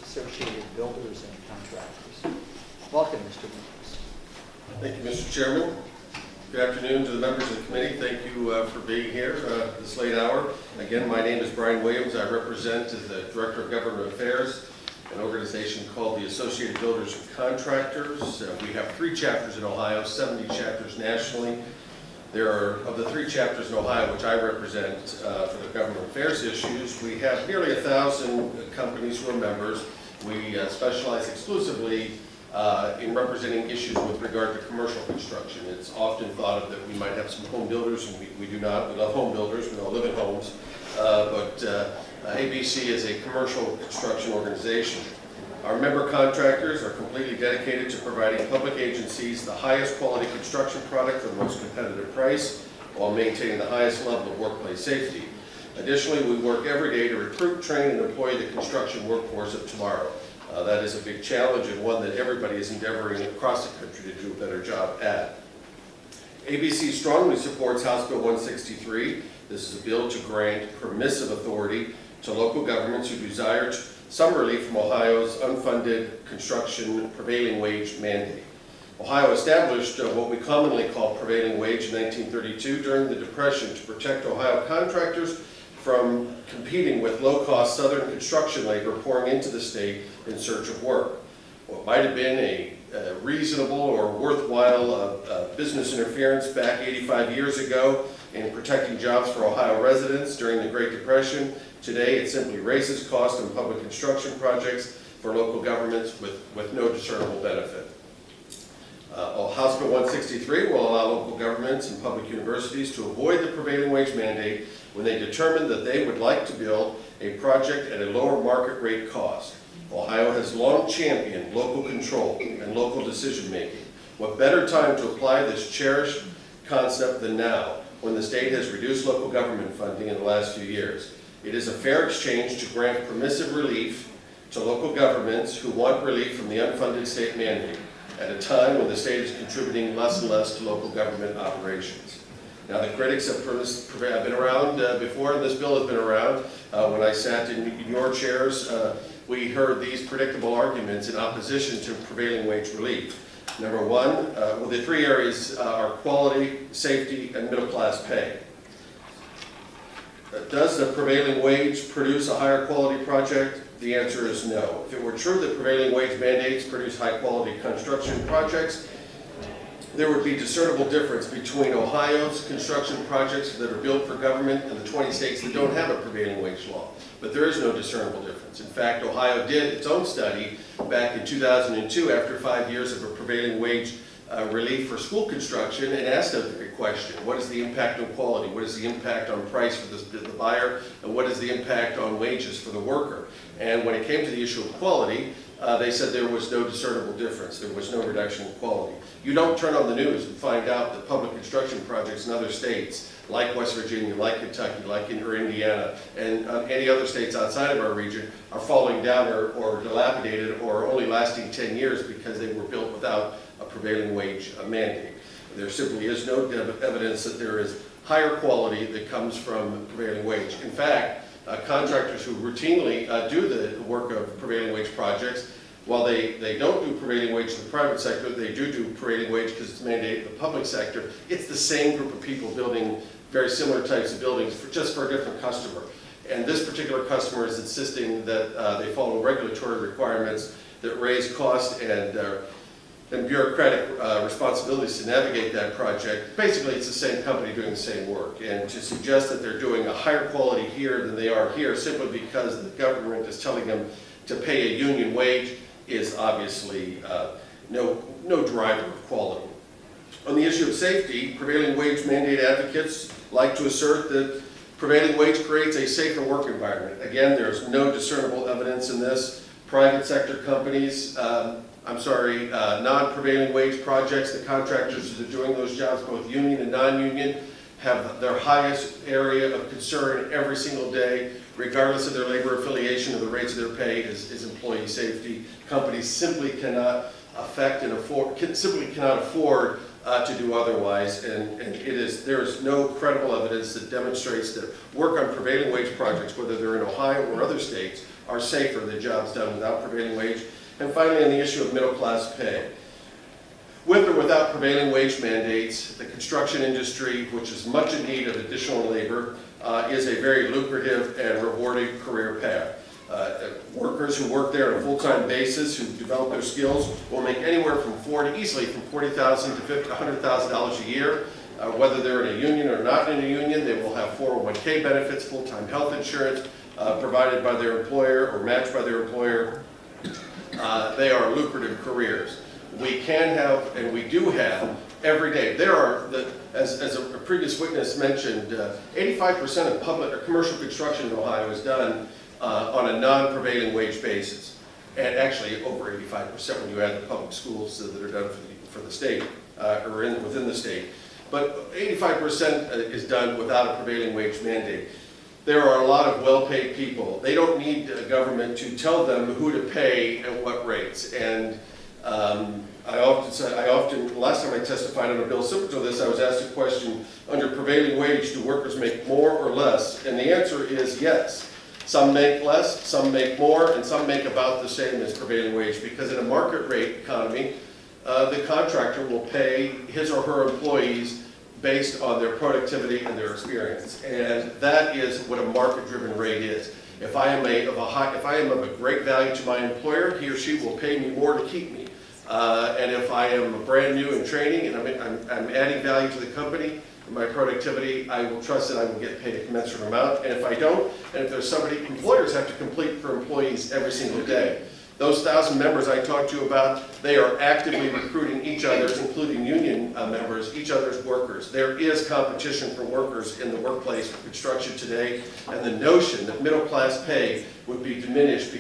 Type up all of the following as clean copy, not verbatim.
Associated Builders and Contractors. Welcome, Mr. Williams. Thank you, Mr. Chairman. Good afternoon to the members of the committee. Thank you for being here this late hour. Again, my name is Brian Williams. I represent as the Director of Government Affairs an organization called the Associated Builders and Contractors. We have 3 chapters in Ohio, 70 chapters nationally. There are, of the 3 chapters in Ohio, which I represent for the government affairs issues, we have nearly 1,000 companies who are members. We specialize exclusively in representing issues with regard to commercial construction. It's often thought of that we might have some home builders, and we do not. We love home builders. We don't live in homes. ABC is a commercial construction organization. Our member contractors are completely dedicated to providing public agencies the highest quality construction product for the most competitive price while maintaining the highest level of workplace safety. Additionally, we work every day to recruit, train, and employ the construction workforce of tomorrow. That is a big challenge and one that everybody is endeavoring across the country to do a better job at. ABC strongly supports House Bill 163. This is a bill to grant permissive authority to local governments who desire some relief from Ohio's unfunded construction prevailing wage mandate. Ohio established what we commonly call prevailing wage in 1932 during the Depression to protect Ohio contractors from competing with low-cost southern construction labor pouring into the state in search of work. What might have been a reasonable or worthwhile business interference back 85 years ago in protecting jobs for Ohio residents during the Great Depression, today it simply raises costs on public construction projects for local governments with no discernible benefit. House Bill 163 will allow local governments and public universities to avoid the prevailing wage mandate when they determine that they would like to build a project at a lower market rate cost. Ohio has long championed local control and local decision making. What better time to apply this cherished concept than now, when the state has reduced local government funding in the last few years. It is a fair exchange to grant permissive relief to local governments who want relief from the unfunded state mandate at a time when the state is contributing less and less to local government operations. Now, the critics have been around before, and this bill has been around. When I sat in your chairs, we heard these predictable arguments in opposition to prevailing wage relief. Number one, the 3 areas are quality, safety, and middle-class pay. Does the prevailing wage produce a higher quality project? The answer is no. If it were true that prevailing wage mandates produce high-quality construction projects, there would be discernible difference between Ohio's construction projects that are built for government and the 20 states that don't have a prevailing wage law. But there is no discernible difference. In fact, Ohio did its own study back in 2002 after 5 years of a prevailing wage relief for school construction and asked a question: what is the impact on quality? What is the impact on price for the buyer? And what is the impact on wages for the worker? And when it came to the issue of quality, they said there was no discernible difference. There was no reduction in quality. You don't turn on the news and find out that public construction projects in other states, like West Virginia, like Kentucky, like Indiana, and any other states outside of our region, are falling down or dilapidated or only lasting 10 years because they were built without a prevailing wage mandate. There simply is no evidence that there is higher quality that comes from prevailing wage. In fact, contractors who routinely do the work of prevailing wage projects, while they don't do prevailing wage in the private sector, they do prevailing wage because it's mandated in the public sector. It's the same group of people building very similar types of buildings just for a different customer. And this particular customer is insisting that they follow regulatory requirements that raise cost and bureaucratic responsibilities to navigate that project. Basically, it's the same company doing the same work. And to suggest that they're doing a higher quality here than they are here simply because the government is telling them to pay a union wage is obviously no driver of quality. On the issue of safety, prevailing wage mandate advocates like to assert that prevailing wage creates a safer work environment. Again, there's no discernible evidence in this. Private sector companies, non-prevailing wage projects, the contractors that are doing those jobs, both union and non-union, have their highest area of concern every single day, regardless of their labor affiliation or the rates of their pay, is employee safety. Companies simply cannot afford to do otherwise, and there is no credible evidence that demonstrates that work on prevailing wage projects, whether they're in Ohio or other states, are safer than jobs done without prevailing wage. And finally, on the issue of middle class pay. With or without prevailing wage mandates, the construction industry, which is much in need of additional labor, is a very lucrative and rewarding career path. Workers who work there on a full-time basis, who develop their skills, will make anywhere from easily from $40,000 to $100,000 a year. Whether they're in a union or not in a union, they will have 401k benefits, full-time health insurance provided by their employer or matched by their employer. They are lucrative careers. We can have, and we do have, every day. There are, as a previous witness mentioned, 85% of public or commercial construction in Ohio is done on a non-prevailing wage basis. And actually over 85% when you add the public schools that are done for the state, or within the state. But 85% is done without a prevailing wage mandate. There are a lot of well-paid people. They don't need a government to tell them who to pay at what rates. And last time I testified on a bill similar to this, I was asked a question, under prevailing wage, do workers make more or less? And the answer is yes. Some make less, some make more, and some make about the same as prevailing wage, because in a market rate economy, the contractor will pay his or her employees based on their productivity and their experience. And that is what a market-driven rate is. If I am of a great value to my employer, he or she will pay me more to keep me. And if I am brand new in training and I'm adding value to the company and my productivity, I will trust that I will get paid a commensurate amount. And if I don't, and if there's employers have to complete for employees every single day. Those 1,000 members I talked to you about, they are actively recruiting each other's, including union members, each other's workers. There is competition for workers in the workplace for construction today, and the notion that middle class pay would be diminished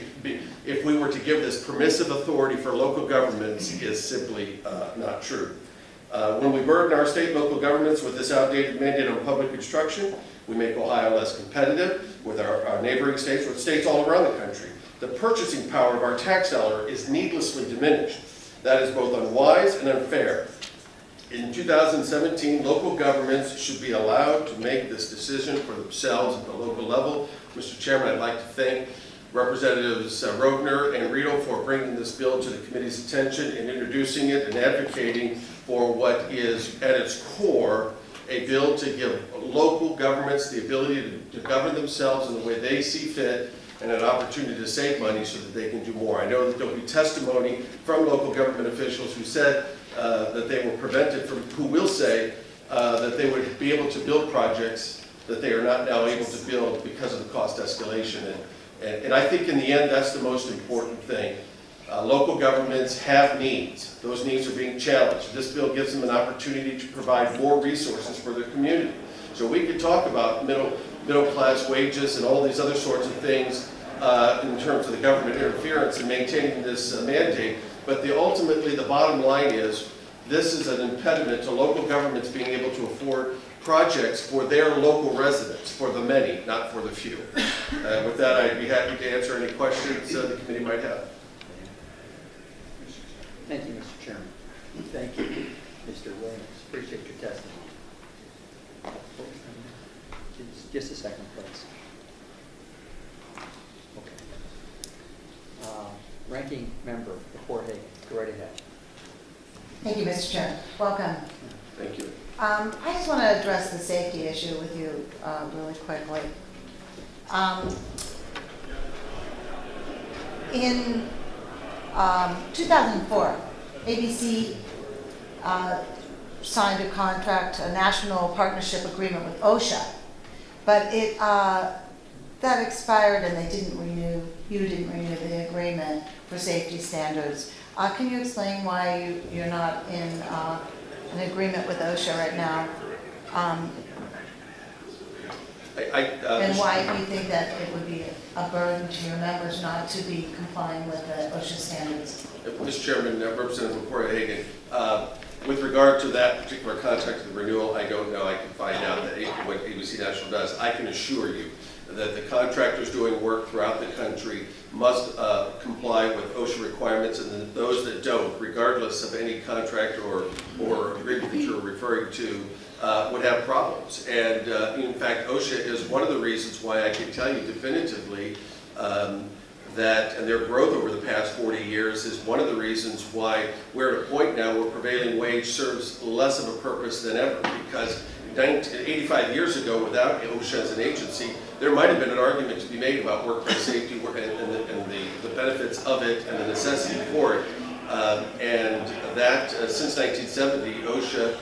if we were to give this permissive authority for local governments is simply not true. When we burden our state and local governments with this outdated mandate on public construction, we make Ohio less competitive with our neighboring states, with states all around the country. The purchasing power of our tax dollar is needlessly diminished. That is both unwise and unfair. In 2017, local governments should be allowed to make this decision for themselves at the local level. Mr. Chairman, I'd like to thank Representatives Rogner and Rito for bringing this bill to the committee's attention and introducing it and advocating for what is at its core a bill to give local governments the ability to govern themselves in the way they see fit, and an opportunity to save money so that they can do more. I know that there'll be testimony from local government officials who said that they were prevented from, who will say that they would be able to build projects that they are not now able to build because of the cost escalation. And I think in the end, that's the most important thing. Local governments have needs. Those needs are being challenged. This bill gives them an opportunity to provide more resources for their community. So we could talk about middle class wages and all these other sorts of things in terms of the government interference in maintaining this mandate, but ultimately the bottom line is this is an impediment to local governments being able to afford projects for their local residents, for the many, not for the few. With that, I'd be happy to answer any questions the committee might have. Thank you, Mr. Chairman. Thank you, Mr. Williams. Appreciate your testimony. Just a second, please. Okay. Ranking member, Report Hagan, go right ahead. Thank you, Mr. Chair. Welcome. Thank you. I just want to address the safety issue with you really quickly. In 2004, ABC signed a contract, a national partnership agreement with OSHA, but that expired and they didn't renew. You didn't renew the agreement for safety standards. Can you explain why you're not in an agreement with OSHA right now? And why do you think that it would be a burden to your members not to be complying with the OSHA standards? Mr. Chairman, Representative Report Hagan, with regard to that particular contract of the renewal, I don't know. I can find out what ABC National does. I can assure you that the contractors doing work throughout the country must comply with OSHA requirements, and that those that don't, regardless of any contract or agreement that you're referring to, would have problems. And in fact, OSHA is one of the reasons why I can tell you definitively that, and their growth over the past 40 years is one of the reasons why we're at a point now where prevailing wage serves less of a purpose than ever, because 85 years ago, without OSHA as an agency, there might have been an argument to be made about workplace safety and the benefits of it and the necessity for it. And that, since 1970, OSHA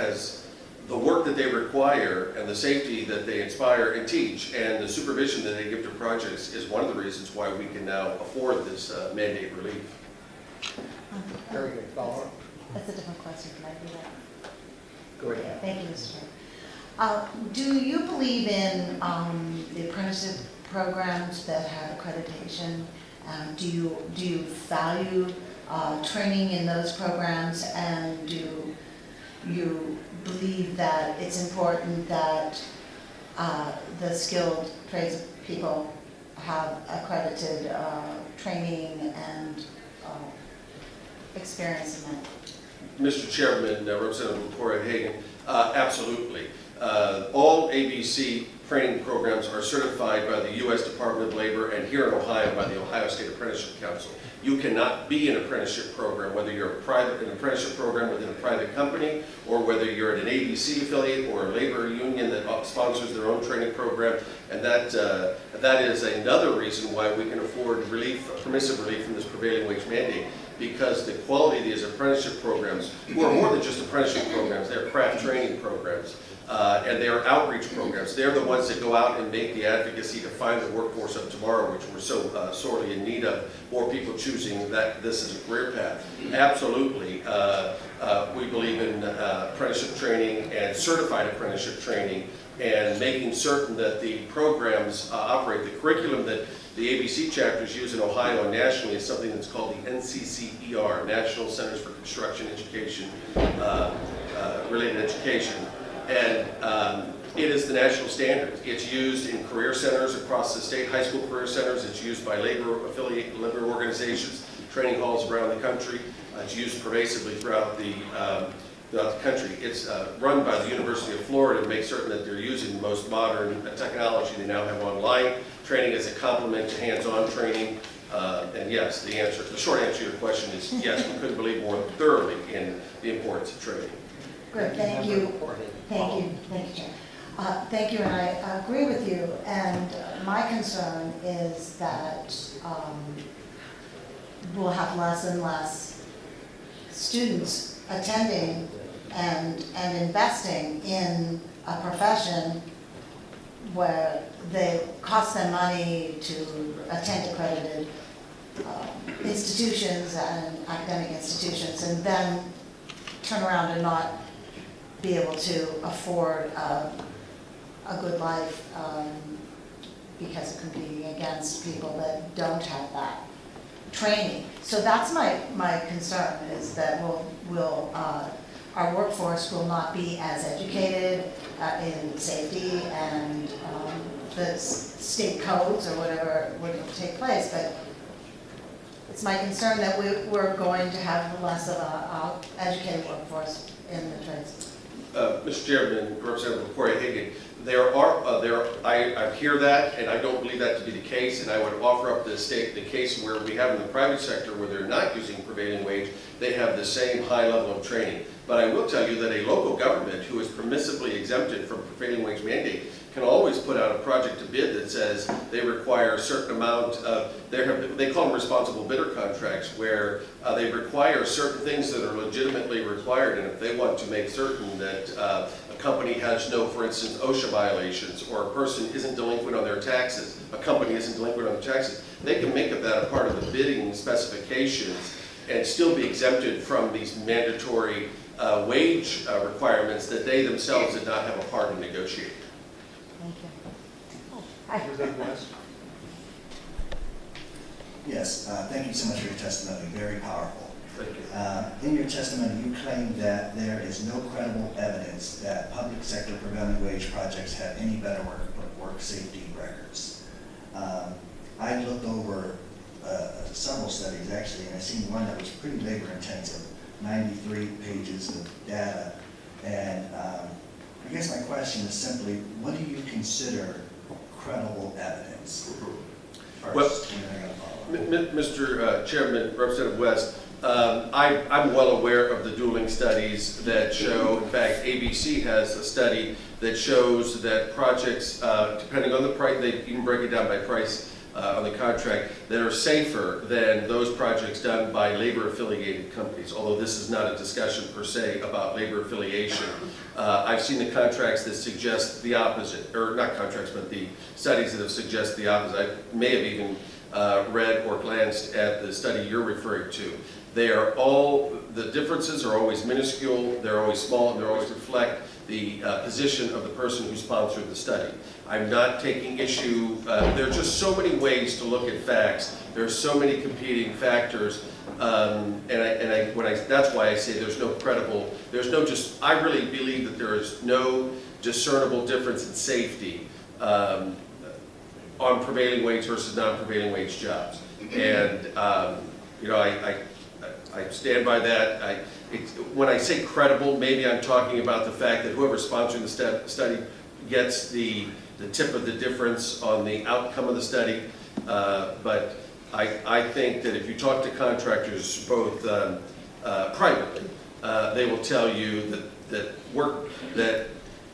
has the work that they require and the safety that they inspire and teach and the supervision that they give to projects is one of the reasons why we can now afford this mandate relief. Very good. Follow-up? That's a different question. Can I do that? Go ahead. Thank you, Mr. Chair. Do you believe in the apprenticeship programs that have accreditation? Do you value training in those programs, and do you believe that it's important that the skilled tradespeople have accredited training and experience in that? Mr. Chairman, Representative Victoria Hagan, absolutely. All ABC training programs are certified by the U.S. Department of Labor and here in Ohio by the Ohio State Apprenticeship Council. You cannot be an apprenticeship program, whether you're an apprenticeship program within a private company, or whether you're at an ABC affiliate or a labor union that sponsors their own training program. And that is another reason why we can afford relief, permissive relief from this prevailing wage mandate, because the quality of these apprenticeship programs, who are more than just apprenticeship programs, they're craft training programs, and they are outreach programs. They're the ones that go out and make the advocacy to find the workforce of tomorrow, which we're so sorely in need of, more people choosing that this is a career path. Absolutely, we believe in apprenticeship training and certified apprenticeship training, and making certain that the programs operate. The curriculum that the ABC chapters use in Ohio and nationally is something that's called the NCCER, National Centers for Construction Education, Related Education. And it is the national standard. It's used in career centers across the state, high school career centers. It's used by labor organizations, training halls around the country. It's used pervasively throughout the country. It's run by the University of Florida to make certain that they're using the most modern technology. They now have online training as a complement to hands-on training. And yes, the short answer to your question is yes, we couldn't believe more thoroughly in the importance of training. Good, thank you. Thank you, Chair. Thank you, and I agree with you. And my concern is that we'll have less and less students attending and investing in a profession where they cost them money to attend accredited institutions and academic institutions, and then turn around and not be able to afford a good life because of competing against people that don't have that training. So that's my concern, is that our workforce will not be as educated in safety and the state codes or whatever would take place. But it's my concern that we're going to have less of an educated workforce in the trades. Mr. Chairman, Representative Victoria Hagan, I hear that, and I don't believe that to be the case, and I would offer up the case where we have in the private sector where they're not using prevailing wage, they have the same high level of training. But I will tell you that a local government who is permissively exempted from prevailing wage mandate can always put out a project to bid that says they require a certain amount of, they call them responsible bidder contracts, where they require certain things that are legitimately required, and if they want to make certain that a company has no, for instance, OSHA violations, or a person isn't delinquent on their taxes, a company isn't delinquent on their taxes, they can make that a part of the bidding specifications and still be exempted from these mandatory wage requirements that they themselves did not have a part in negotiating. Thank you. Hi. Yes, thank you so much for your testimony, very powerful. Thank you. In your testimony, you claim that there is no credible evidence that public sector prevailing wage projects have any better work safety records. I looked over several studies actually, and I seen one that was pretty labor intensive, 93 pages of data. And I guess my question is simply, what do you consider credible evidence? First, and then I gotta follow. Mr. Chairman, Representative West, I'm well aware of the dueling studies that show, in fact, ABC has a study that shows that projects, depending on the price, they even break it down by price on the contract, that are safer than those projects done by labor-affiliated companies, although this is not a discussion per se about labor affiliation. I've seen the contracts that suggest the opposite, or not contracts, but the studies that have suggested the opposite. I may have even read or glanced at the study you're referring to. They are all, the differences are always minuscule, they're always small, and they always reflect the position of the person who sponsored the study. I'm not taking issue, there are just so many ways to look at facts. There are so many competing factors, that's why I say there's no credible, I really believe that there is no discernible difference in safety on prevailing wage versus non-prevailing wage jobs. And, I stand by that. When I say credible, maybe I'm talking about the fact that whoever's sponsoring the study gets the tip of the difference on the outcome of the study. But I think that if you talk to contractors, both privately, they will tell you that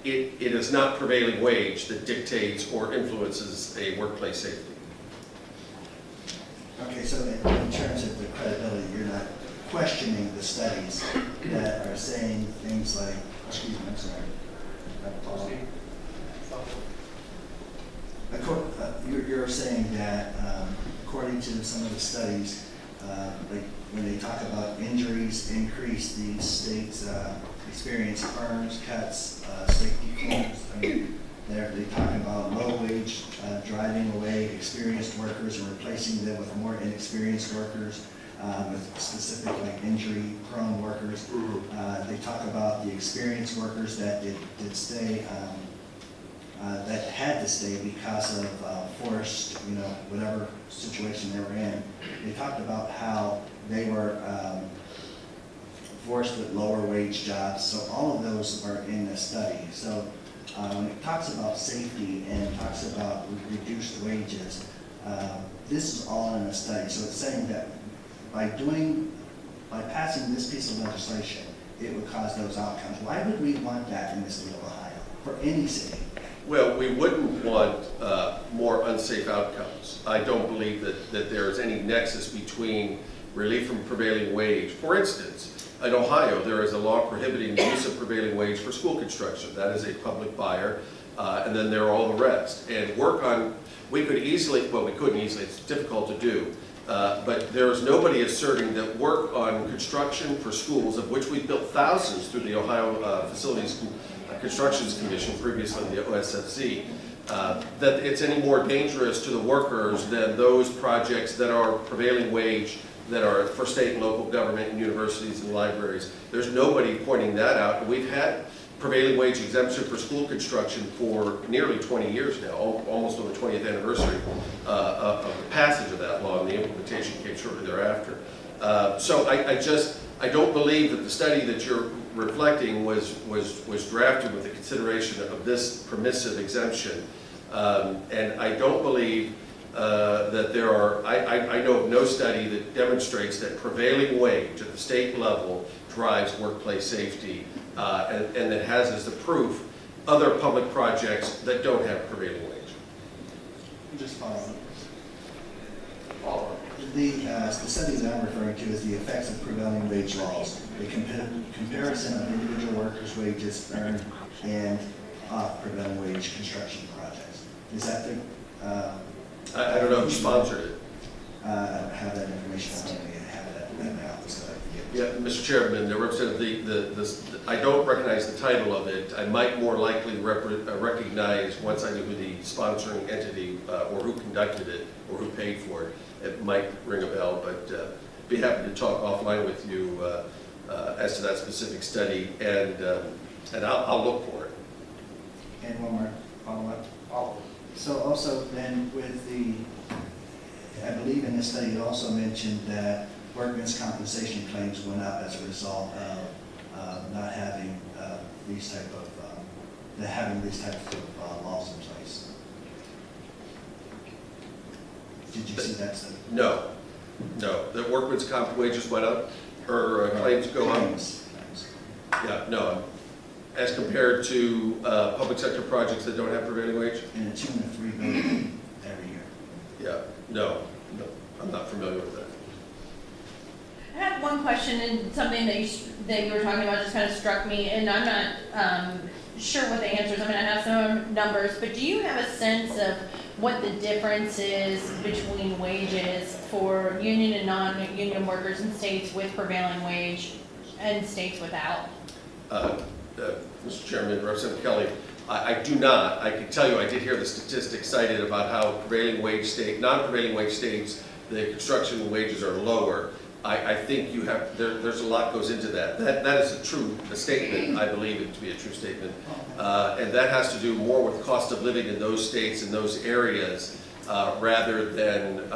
it is not prevailing wage that dictates or influences a workplace safety. Okay, so in terms of the credibility, you're not questioning the studies that are saying things like, excuse me, I'm sorry. You're saying that according to some of the studies, like when they talk about injuries increase the state's experience, burns, cuts, safety claims. I mean, they talk about low wage driving away experienced workers and replacing them with more inexperienced workers. With specific like injury prone workers. They talk about the experienced workers that did stay, that had to stay because of forced, whatever situation they were in. They talked about how they were forced with lower wage jobs. So all of those are in the study. So when it talks about safety and talks about reduced wages, this is all in a study. So it's saying that by passing this piece of legislation, it would cause those outcomes. Why would we want that in the state of Ohio, for any city? Well, we wouldn't want more unsafe outcomes. I don't believe that there is any nexus between relief from prevailing wage. For instance, in Ohio, there is a law prohibiting the use of prevailing wage for school construction. That is a public buyer, and then there are all the rest. And we couldn't easily, it's difficult to do. But there is nobody asserting that work on construction for schools, of which we've built thousands through the Ohio Facilities Constructions Commission, previously the OSFC, that it's any more dangerous to the workers than those projects that are prevailing wage, that are for state and local government and universities and libraries. There's nobody pointing that out. We've had prevailing wage exemption for school construction for nearly 20 years now, almost on the 20th anniversary of the passage of that law, and the implementation came shortly thereafter. So I don't believe that the study that you're reflecting was drafted with the consideration of this permissive exemption, and I don't believe that there are, I know of no study that demonstrates that prevailing wage at the state level drives workplace safety, and that has as the proof other public projects that don't have prevailing wage. Just follow up. The study that I'm referring to is the effects of prevailing wage laws, the comparison of individual workers' wages earned and off prevailing wage construction projects. Is that the? I don't know who sponsored it. I don't have that information on me. I have it at my office. Yeah, Mr. Chairman, the representative, I don't recognize the title of it. I might more likely recognize, once I knew who the sponsoring entity or who conducted it or who paid for it, it might ring a bell, but be happy to talk offline with you as to that specific study, and I'll look for it. And one more follow-up. So also then with I believe in this study, it also mentioned that workmen's compensation claims went up as a result of not having these types of laws in place. Did you see that study? No. The workman's comp wages went up, or claims go up? Claims. Yeah, no. As compared to public sector projects that don't have prevailing wage? In the tune of $3 billion every year. Yeah, no, I'm not familiar with that. I have one question, and something that you were talking about just kind of struck me, and I'm not sure what the answer is. I mean, I have some numbers, but do you have a sense of what the difference is between wages for union and non-union workers in states with prevailing wage and states without? Mr. Chairman, Representative Kelly, I do not. I can tell you I did hear the statistics cited about how non-prevailing wage states, the construction wages are lower. I think there's a lot goes into that. That is a statement. I believe it to be a true statement. And that has to do more with cost of living in those states and those areas rather than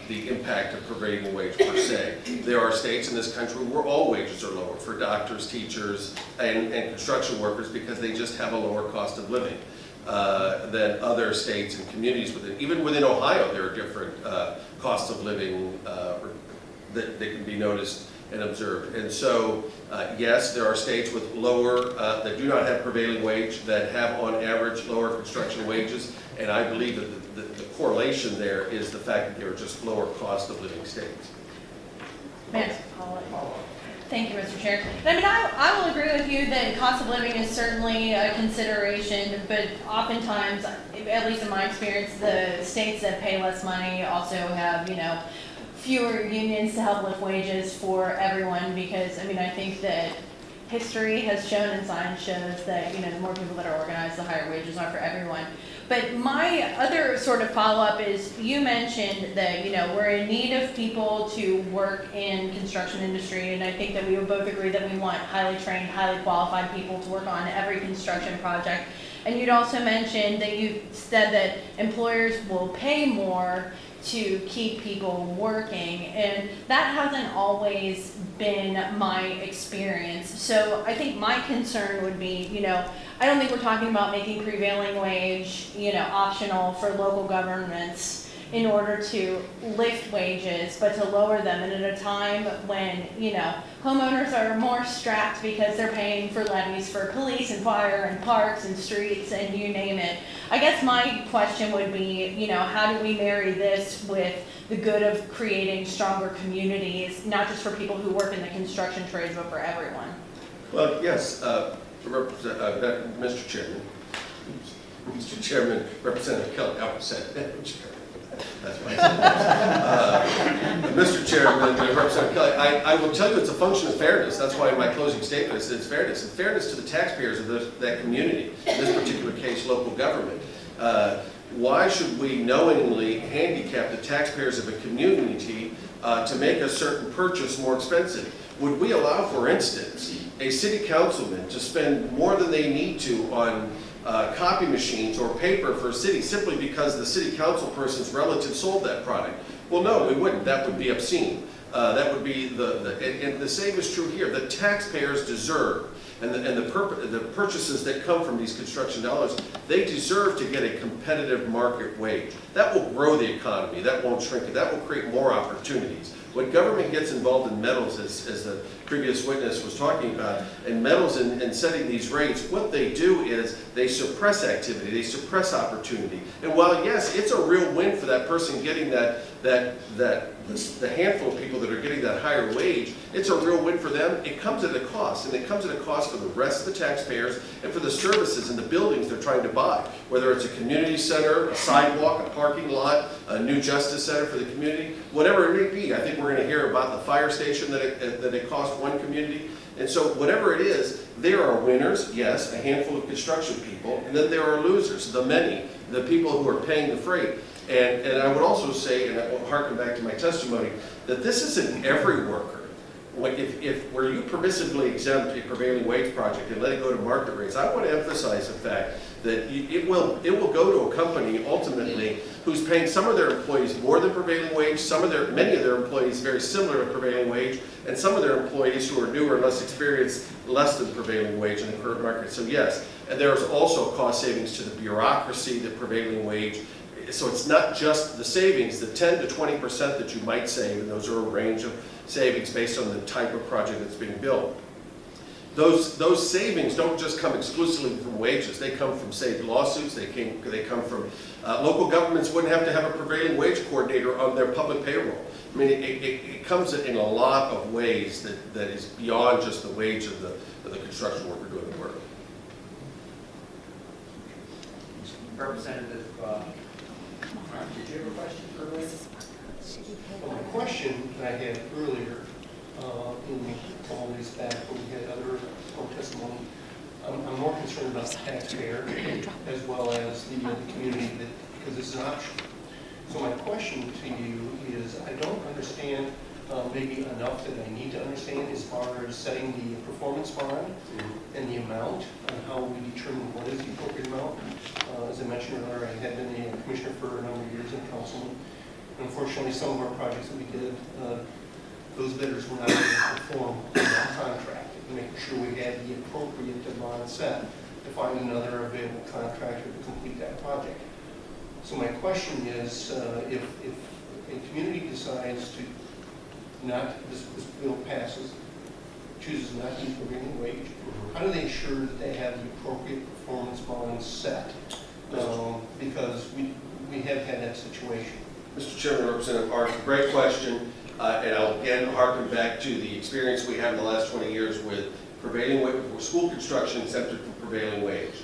the impact of prevailing wage per se. There are states in this country where all wages are lower for doctors, teachers, and construction workers because they just have a lower cost of living than other states and communities within. Even within Ohio, there are different costs of living that can be noticed and observed. And so, yes, there are states with lower, that do not have prevailing wage, that have on average lower construction wages, and I believe that the correlation there is the fact that they are just lower cost of living states. Ma'am, thank you, Mr. Chair. I mean, I will agree with you that cost of living is certainly a consideration, but oftentimes, at least in my experience, the states that pay less money also have, fewer unions to help lift wages for everyone, because, I mean, I think that history has shown and science shows that, the more people that are organized, the higher wages are for everyone. But my other sort of follow-up is, you mentioned that, we're in need of people to work in construction industry, and I think that we would both agree that we want highly trained, highly qualified people to work on every construction project. And you'd also mentioned that you said that employers will pay more to keep people working, and that hasn't always been my experience. So I think my concern would be, I don't think we're talking about making prevailing wage, optional for local governments in order to lift wages, but to lower them. And at a time when, homeowners are more strapped because they're paying for levies for police and fire and parks and streets and you name it. I guess my question would be, how do we marry this with the good of creating stronger communities, not just for people who work in the construction trades, but for everyone? Well, yes, Mr. Chairman. Mr. Chairman, Representative Kelly, I said Chairman. That's why I said Mr. Chairman, Representative Kelly, I will tell you it's a function of fairness. That's why in my closing statement it says fairness. And fairness to the taxpayers of that community, in this particular case, local government. Why should we knowingly handicap the taxpayers of a community to make a certain purchase more expensive? Would we allow, for instance, a city councilman to spend more than they need to on copy machines or paper for a city simply because the city council person's relative sold that product? Well, no, we wouldn't. That would be obscene. That would be and the same is true here. The taxpayers deserve, and the purchases that come from these construction dollars, they deserve to get a competitive market wage. That will grow the economy. That won't shrink it. That will create more opportunities. When government gets involved in metals, as the previous witness was talking about, and metals and setting these rates, what they do is they suppress activity, they suppress opportunity. And while yes, it's a real win for that person getting the handful of people that are getting that higher wage, it's a real win for them. It comes at a cost, and it comes at a cost for the rest of the taxpayers and for the services and the buildings they're trying to buy. Whether it's a community center, a sidewalk, a parking lot, a new justice center for the community, whatever it may be. I think we're going to hear about the fire station that it cost one community. And so whatever it is, there are winners, yes, a handful of construction people, and then there are losers, the many, the people who are paying the freight. And I would also say, and I will harken back to my testimony, that this isn't every worker. Like if where you permissively exempt a prevailing wage project and let it go to market rates, I want to emphasize the fact that it will go to a company ultimately who's paying some of their employees more than prevailing wage, many of their employees very similar to prevailing wage, and some of their employees who are newer and less experienced, less than prevailing wage in the current market. So yes, and there's also cost savings to the bureaucracy, the prevailing wage. So it's not just the savings, the 10 to 20% that you might save, and those are a range of savings based on the type of project that's being built. Those savings don't just come exclusively from wages. They come from, say, lawsuits. They come from local governments wouldn't have to have a prevailing wage coordinator on their public payroll. I mean, it comes in a lot of ways that is beyond just the wage of the construction worker doing the work. Representative, did you have a question for me? Well, the question that I had earlier, in all these back when we had other testimony, I'm more concerned about the taxpayer as well as the community, because this is an option. So my question to you is, I don't understand maybe enough that I need to understand as far as setting the performance bond and the amount, and how we determine what is the appropriate amount. As I mentioned earlier, I had been a commissioner for a number of years and councilman. Unfortunately, some of our projects that we did, those bidders were not able to perform on that contract, and making sure we had the appropriate bond set to find another available contractor to complete that project. So my question is, if a community decides to not, this bill passes, chooses not to use prevailing wage, how do they ensure that they have the appropriate performance bond set? Because we have had that situation. Mr. Chairman, Representative Art, great question. And I'll again harken back to the experience we had in the last 20 years with prevailing wage, school construction exempted from prevailing wage.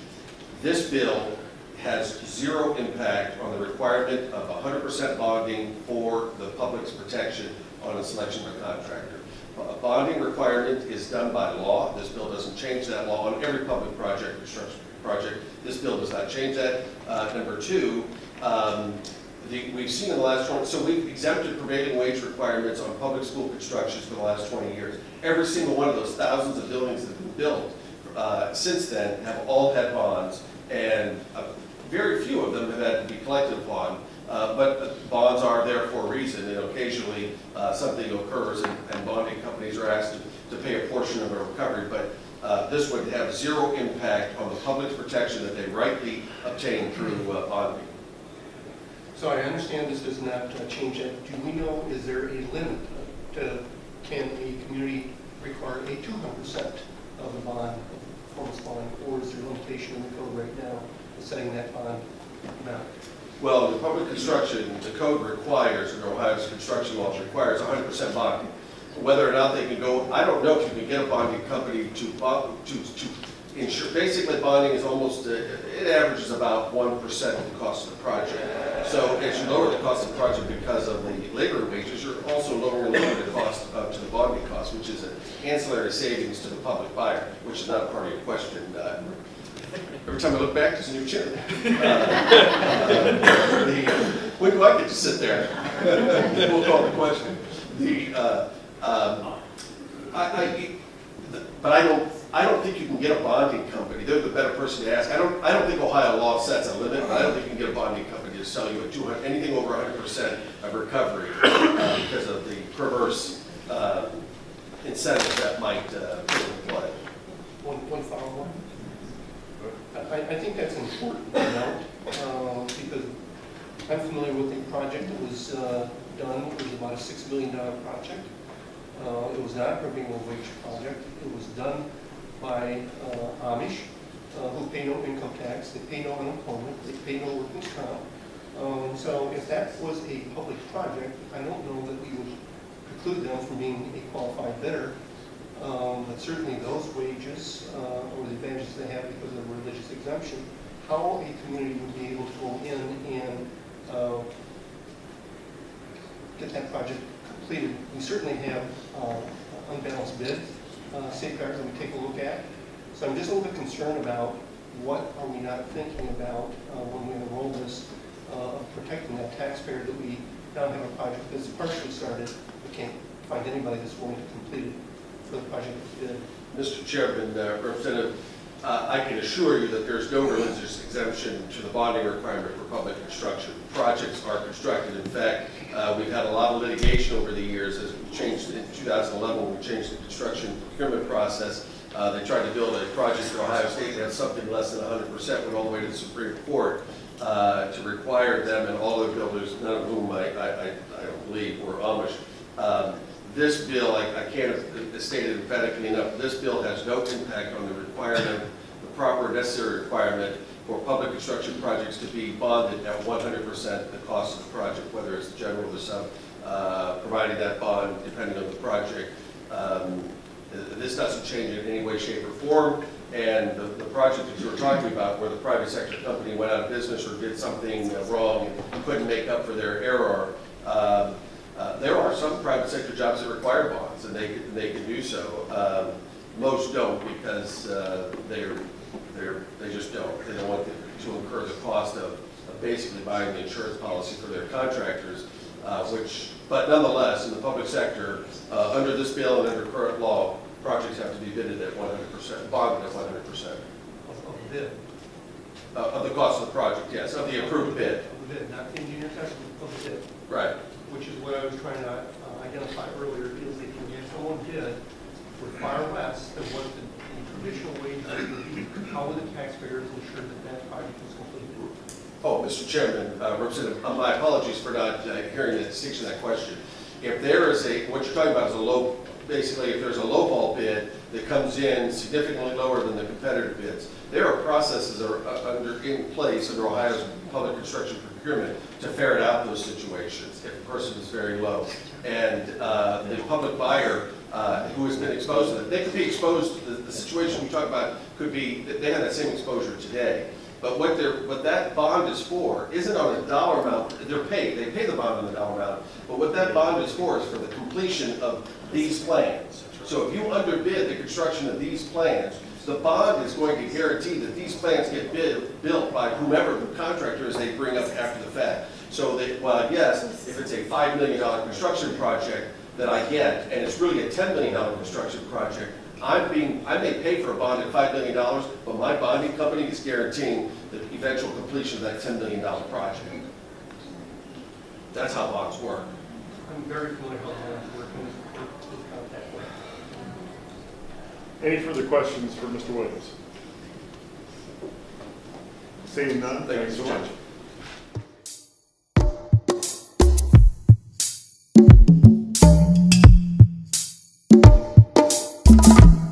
This bill has zero impact on the requirement of 100% bonding for the public's protection on a selection of a contractor. A bonding requirement is done by law. This bill doesn't change that law on every public project, construction project. This bill does not change that. Number two, we've seen in the last 20, so we've exempted prevailing wage requirements on public school constructions for the last 20 years. Every single one of those thousands of buildings that have been built since then have all had bonds, and very few of them have had to be collected upon. But bonds are there for a reason, and occasionally something occurs and bonding companies are asked to pay a portion of a recovery, but this would have zero impact on the public's protection that they rightly obtain through bonding. So I understand this does not change that. Do we know, is there a limit to, can a community require a 200% of the bond, performance bond, or is there a limitation in the code right now setting that bond amount? Well, in the public construction, the code requires, or Ohio's construction law requires 100% bonding. Whether or not they can go, I don't know if you can get a bonding company to insure. Basically, bonding is almost, it averages about 1% of the cost of the project. So as you lower the cost of the project because of the labor wages, you're also lowering the cost to the bonding cost, which is an ancillary savings to the public buyer, which is not a part of your question. Every time I look back, there's a new chair. When do I get to sit there? We'll call the question. But I don't think you can get a bonding company. They're the better person to ask. I don't think Ohio law sets a limit, but I don't think you can get a bonding company to sell you anything over 100% of recovery because of the perverse incentive that might put into play. One follow-up. I think that's important to note because I'm familiar with the project that was done. It was about a $6 million project. It was not a prevailing wage project. It was done by Amish who pay no income tax, they pay no unemployment, they pay no workers' comp. So if that was a public project, I don't know that we would preclude them from being a qualified bidder. But certainly those wages or the advantages they have because of religious exemption, how a community would be able to go in and get that project completed. We certainly have unbalanced bid safeguards that we take a look at. So I'm just a little bit concerned about what are we not thinking about when we enroll this of protecting that taxpayer that we now have a project that's partially started, we can't find anybody that's willing to complete it for the project that's bid. Mr. Chairman, Representative, I can assure you that there's no religious exemption to the bonding requirement for public construction. Projects are constructed. In fact, we've had a lot of litigation over the years as we changed in 2011 when we changed the construction procurement process. They tried to build a project in Ohio State that had something less than 100%, went all the way to the Supreme Court to require them and all the builders, none of whom I don't believe were Amish. This bill, I can't have stated emphatically enough, this bill has no impact on the requirement, the proper necessary requirement for public construction projects to be bonded at 100% the cost of the project, whether it's the general or the sub, providing that bond depending on the project. This doesn't change it in any way, shape, or form. And the project that you were talking about where the private sector company went out of business or did something wrong and couldn't make up for their error, there are some private sector jobs that require bonds, and they can do so. Most don't because they just don't. They don't want to incur the cost of basically buying the insurance policy for their contractors, but nonetheless, in the public sector, under this bill and under current law, projects have to be bidded at 100%, bonded at 100%. Of the bid. Of the cost of the project, yes, of the approved bid. Of the bid, not the engineer's estimate, of the bid. Right. Which is what I was trying to identify earlier, is that you get someone bid for far less than what the traditional wage rate would be. How would the taxpayers ensure that that project is completed? Oh, Mr. Chairman, Representative, my apologies for not hearing the distinction of that question. If there is what you're talking about is basically if there's a lowball bid that comes in significantly lower than the competitive bids, there are processes that are in place under Ohio's public construction procurement to ferret out those situations if a person is very low. And the public buyer who has been exposed to it, they could be exposed to the situation we talk about could be that they have that same exposure today. But what that bond is for isn't on a dollar amount. They pay the bond on the dollar amount. But what that bond is for the completion of these plans. So if you underbid the construction of these plans, the bond is going to guarantee that these plans get built by whomever the contractor is they bring up after the fact. So that, well, yes, if it's a $5 million construction project that I get, and it's really a $10 million construction project, I may pay for a bond at $5 million, but my bonding company is guaranteeing the eventual completion of that $10 million project. That's how bonds work. I'm very familiar how bonds work and it's out that way. Any further questions for Mr. Williams? Seeing none, Thank you thanks so so much. much.